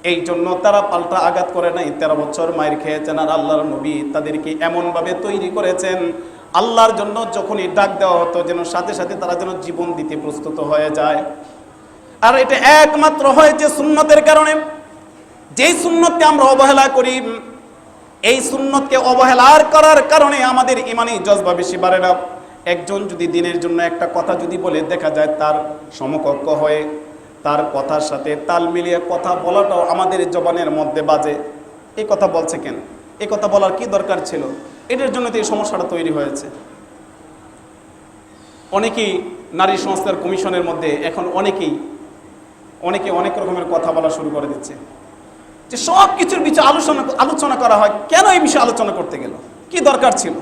এই জন্য তারা পাল্টা আঘাত করে নাই, 13 বছর মায়ের খেয়েছেন। আর আল্লাহর নবী তাদেরকে এমনভাবে তৈরি করেছেন, আল্লাহর জন্য যখনই ডাক দেওয়া হতো যেন সাথে সাথে তারা যেন জীবন দিতে প্রস্তুত হয়ে যায়। আর এটা একমাত্র হয়েছে সুন্নতের কারণে। যেই সুন্নতকে আমরা অবহেলা করি, এই সুন্নতকে অবহেলার করার কারণে আমাদের ইমানি জজবা বেশি বাড়ে না। একজন যদি দিনের জন্য একটা কথা যদি বলে, দেখা যায় তার সমকক্ষ হয়ে তার কথার সাথে তাল মিলিয়ে কথা বলাটাও আমাদের জবানের মধ্যে বাজে। এই কথা বলছে কেন, এই কথা বলার কি দরকার ছিল, এটার জন্য তো এই সমস্যাটা তৈরি হয়েছে। অনেকেই নারী সংস্কার কমিশনের মধ্যে এখন অনেকে অনেক রকমের কথা বলা শুরু করে দিচ্ছে, যে সব কিছুর বিষয়ে আলোচনা করা হয়, কেন এই বিষয়ে আলোচনা করতে গেল, কি দরকার ছিল?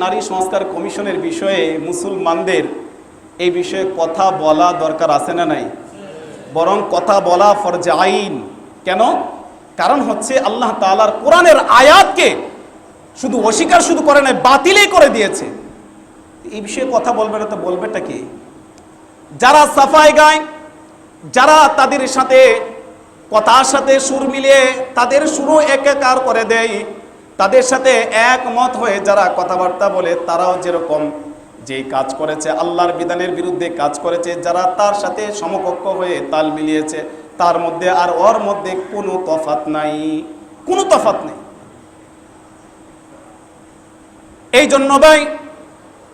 নারী সংস্কার কমিশনের বিষয়ে মুসলমানদের এই বিষয়ে কথা বলা দরকার আছে না নাই? বরং কথা বলা ফরজে আইন। কেন? কারণ হচ্ছে আল্লাহ তাআলার কোরআনের আয়াতকে শুধু অস্বীকার শুধু করে নাই, বাতিলই করে দিয়েছে। এই বিষয়ে কথা বলবে না তো বলবেটা কি? যারা সাফাই গায়, যারা তাদের সাথে কথার সাথে সুর মিলিয়ে তাদের সুরও একাকার করে দেয়, তাদের সাথে একমত হয়ে যারা কথাবার্তা বলে, তারাও যেরকম যেই কাজ করেছে, আল্লাহর বিধানের বিরুদ্ধে কাজ করেছে, যারা তার সাথে সমকক্ষ হয়ে তাল মিলিয়েছে, তার মধ্যে আর ওর মধ্যে কোনো তফাৎ নাই, কোনো তফাৎ নেই। এই জন্য ভাই,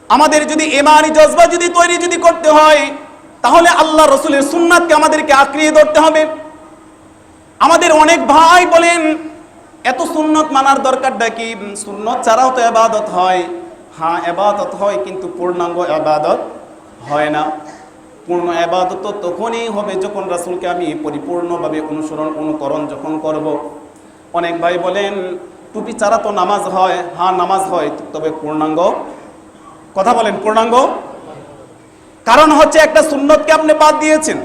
আমাদের যদি ইমানি জজবা যদি তৈরি যদি করতে হয়, তাহলে আল্লাহ রসুলের সুন্নাতকে আমাদেরকে আঁকড়িয়ে ধরতে হবে। আমাদের অনেক ভাই বলেন, এত সুন্নত মানার দরকারটা কি? সুন্নত ছাড়াও তো ইবাদত হয়। হ্যাঁ, ইবাদত হয়, কিন্তু পূর্ণাঙ্গ ইবাদত হয় না। পূর্ণ ইবাদত তো তখনই হবে যখন রাসূলকে আমি পরিপূর্ণভাবে অনুকরণ যখন করব। অনেক ভাই বলেন, টুপি ছাড়া তো নামাজ হয়। হ্যাঁ, নামাজ হয়, তবে পূর্ণাঙ্গ। কথা বলেন, পূর্ণাঙ্গ। কারণ হচ্ছে একটা সুন্নতকে আপনি বাদ দিয়েছেন।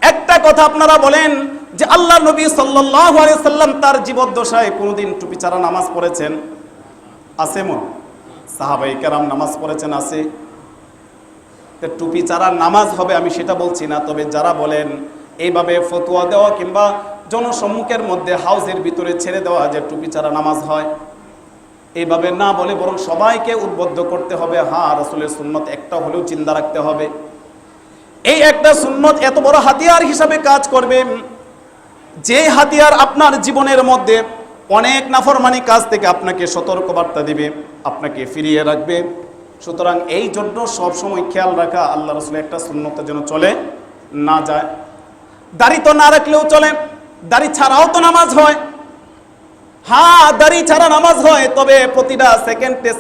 একটা কথা আপনারা বলেন যে আল্লাহ নবী সাল্লাল্লাহু আলাইহি সাল্লাম তার জীবদ্দশায় কোনোদিন টুপি ছাড়া নামাজ পড়েছেন? আছে মন? সাহাবায়ে কেরাম নামাজ পড়েছেন? আছে। টুপি ছাড়া নামাজ হবে আমি সেটা বলছি না, তবে যারা বলেন এইভাবে ফতোয়া দেওয়া কিংবা জনসম্মুখের মধ্যে হাউজের ভিতরে ছেড়ে দেওয়া যে টুপি ছাড়া নামাজ হয়, এইভাবে না বলে বরং সবাইকে উদ্বুদ্ধ করতে হবে, হ্যাঁ রাসূলের সুন্নত একটা হলেও চিন্তা রাখতে হবে। এই একটা সুন্নত এত বড় হাতিয়ার হিসাবে কাজ করবে, যে হাতিয়ার আপনার জীবনের মধ্যে অনেক নাফরমানি কাজ থেকে আপনাকে সতর্কবার্তা দিবে, আপনাকে ফিরিয়ে রাখবে। সুতরাং এই জন্য সবসময় খেয়াল রাখা, আল্লাহ রাসূলের একটা সুন্নতের জন্য চলে না যায়। দাড়ি তো না রাখলেও চলে, দাড়ি ছাড়াও তো নামাজ হয়। হ্যাঁ, দাড়ি ছাড়া নামাজ হয়, তবে প্রতিটা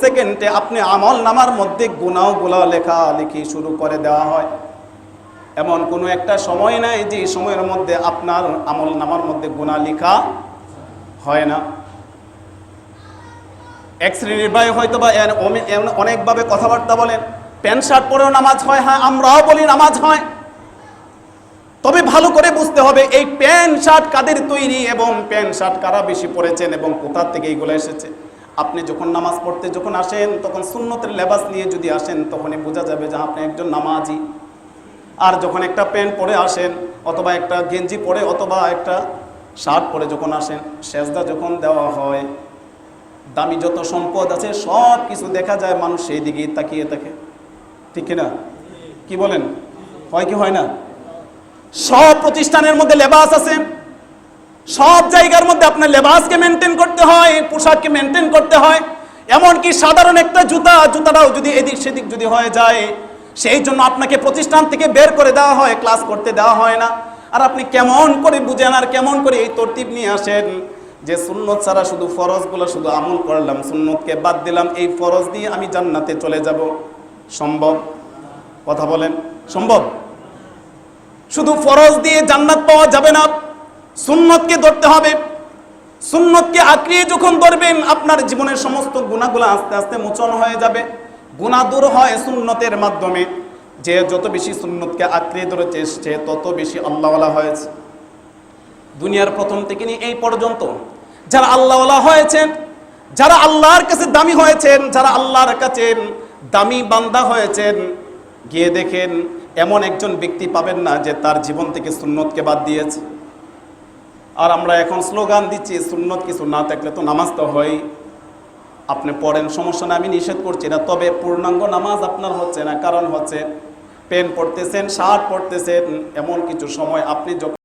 সেকেন্ডে আপনি আমল নামার মধ্যে গুনাহগুলো লেখালেখি শুরু করে দেওয়া হয়। এমন কোনো একটা সময় নাই যে সময়ের মধ্যে আপনার আমল নামার মধ্যে গুনাহ লেখা হয় না। এক শ্রেণীর ভাই হয়তো বা অনেকভাবে কথাবার্তা বলেন, প্যান্ট শার্ট পরেও নামাজ হয়। হ্যাঁ, আমরাও বলি নামাজ হয়, তবে ভালো করে বুঝতে হবে এই প্যান্ট শার্ট কাদের তৈরি এবং প্যান্ট শার্ট কারা বেশি পরেছেন এবং কোথা থেকে এইগুলো এসেছে। আপনি যখন নামাজ পড়তে যখন আসেন, তখন সুন্নতের লেবাস নিয়ে যদি আসেন, তখনই বোঝা যাবে যে আপনি একজন নামাজি। আর যখন একটা প্যান্ট পরে আসেন, অথবা একটা গেঞ্জি পরে, অথবা একটা শার্ট পরে যখন আসেন, সেজদা যখন দেওয়া হয়, দামি যত সম্পদ আছে সব কিছু দেখা যায়, মানুষ সেই দিকেই তাকিয়ে থাকে। ঠিক কিনা? কি বলেন? হয় কি হয় না? সব প্রতিষ্ঠানের মধ্যে লেবাস আছে, সব জায়গার মধ্যে আপনার লেবাসকে মেনটেন করতে হয়, পোশাককে মেনটেন করতে হয়। এমনকি সাধারণ একটা জুতাটাও যদি এদিক সেদিক যদি হয়ে যায়, সেই জন্য আপনাকে প্রতিষ্ঠান থেকে বের করে দেওয়া হয়, ক্লাস করতে দেওয়া হয় না। আর আপনি কেমন করে বুঝেন আর কেমন করে এই তরতিব নিয়ে আসেন যে সুন্নত ছাড়া শুধু ফরজগুলো শুধু আমল করলাম, সুন্নতকে বাদ দিলাম, এই ফরজ দিয়ে আমি জান্নাতে চলে যাব। সম্ভব? কথা বলেন, সম্ভব? শুধু ফরজ দিয়ে জান্নাত পাওয়া যাবে না, সুন্নতকে ধরতে হবে। সুন্নতকে আঁকড়িয়ে যখন ধরবেন, আপনার জীবনের সমস্ত গুনাহগুলো আস্তে আস্তে মোচন হয়ে যাবে। গুনাহ দূর হয় সুন্নতের মাধ্যমে। যে যত বেশি সুন্নতকে আঁকড়িয়ে ধরেছে, সে তত বেশি আল্লাহওয়ালা হয়েছে। দুনিয়ার প্রথম থেকে নিয়ে এই পর্যন্ত যারা আল্লাহওয়ালা হয়েছেন, যারা আল্লাহর কাছে দামি হয়েছেন, যারা আল্লাহর কাছে দামি বান্দা হয়েছেন, গিয়ে দেখেন এমন একজন ব্যক্তি পাবেন না যে তার জীবন থেকে সুন্নতকে বাদ দিয়েছে। আর আমরা এখন স্লোগান দিচ্ছি সুন্নত কিছু না থাকলে তো নামাজ তো হয়, আপনি পড়েন সমস্যা না, আমি নিষেধ করছি না, তবে পূর্ণাঙ্গ নামাজ আপনার হচ্ছে না। কারণ হচ্ছে প্যান্ট পরতেছেন, শার্ট পরতেছেন, এমন কিছু সময় আপনি যখন